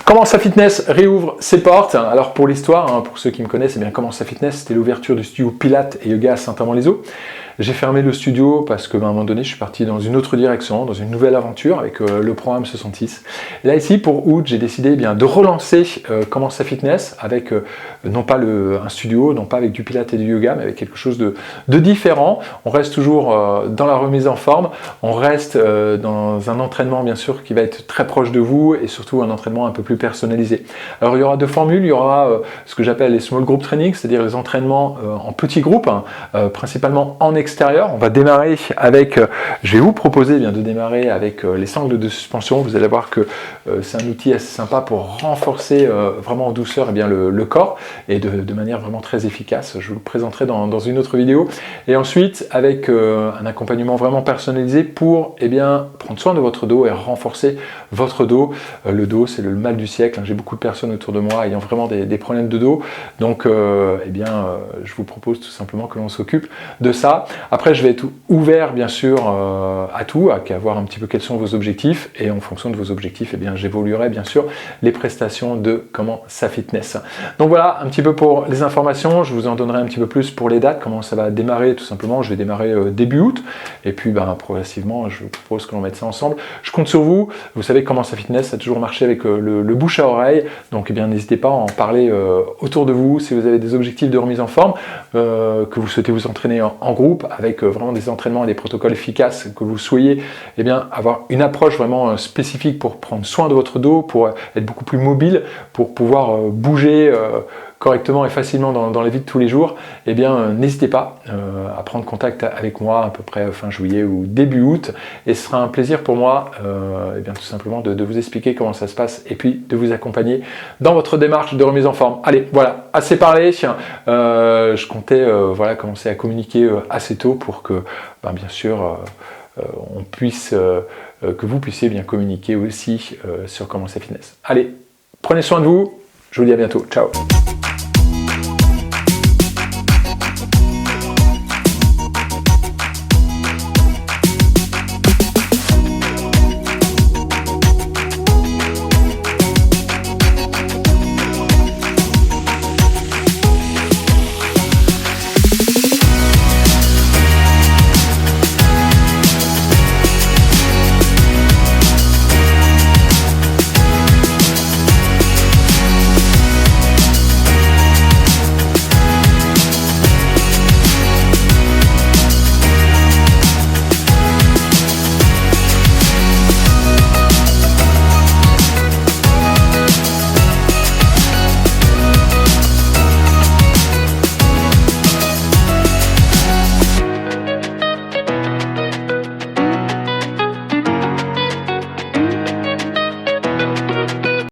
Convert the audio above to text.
Comment ça Fitness réouvre ses portes. Alors pour l'histoire, pour ceux qui me connaissent, eh bien Comment ça Fitness, c'était l'ouverture du studio Pilates et Yoga à Saint-Amand-les-Eaux. J'ai fermé le studio parce qu'à un moment donné, je suis parti dans une autre direction, dans une nouvelle aventure avec le programme 66. Et là ici, pour août, j'ai décidé de relancer Comment ça Fitness avec non pas un studio, non pas avec du Pilates et du Yoga, mais avec quelque chose de différent. On reste toujours dans la remise en forme, on reste dans un entraînement bien sûr qui va être très proche de vous et surtout un entraînement un peu plus personnalisé. Alors il y aura deux formules, il y aura ce que j'appelle les small group training, c'est-à-dire les entraînements en petits groupes, principalement en extérieur. On va démarrer avec, je vais vous proposer de démarrer avec les sangles de suspension. Vous allez voir que c'est un outil assez sympa pour renforcer vraiment en douceur le corps et de manière vraiment très efficace. Je vous le présenterai dans une autre vidéo. Et ensuite avec un accompagnement vraiment personnalisé pour prendre soin de votre dos et renforcer votre dos. Le dos, c'est le mal du siècle. J'ai beaucoup de personnes autour de moi ayant vraiment des problèmes de dos. Donc, je vous propose tout simplement que l'on s'occupe de ça. Après, je vais être ouvert, bien sûr, à tout, à voir un petit peu quels sont vos objectifs. Et en fonction de vos objectifs, j'évoluerai, bien sûr, les prestations de Comment ça Fitness. Donc voilà, un petit peu pour les informations. Je vous en donnerai un petit peu plus pour les dates, comment ça va démarrer, tout simplement. Je vais démarrer début août. Et puis, progressivement, je vous propose que l'on mette ça ensemble. Je compte sur vous. Vous savez, Comment ça Fitness, ça a toujours marché avec le bouche à oreille. Donc, n'hésitez pas à en parler autour de vous. Si vous avez des objectifs de remise en forme, que vous souhaitez vous entraîner en groupe, avec vraiment des entraînements et des protocoles efficaces, que vous soyez avoir une approche vraiment spécifique pour prendre soin de votre dos, pour être beaucoup plus mobile, pour pouvoir bouger correctement et facilement dans la vie de tous les jours, n'hésitez pas à prendre contact avec moi à peu près fin juillet ou début août, et ce sera un plaisir pour moi tout simplement de vous expliquer comment ça se passe et puis de vous accompagner dans votre démarche de remise en forme. Allez, voilà, assez parlé. Je comptais commencer à communiquer assez tôt pour que bien sûr on puisse que vous puissiez bien communiquer aussi sur Comment ça Fitness. Allez, prenez soin de vous, je vous dis à bientôt, ciao.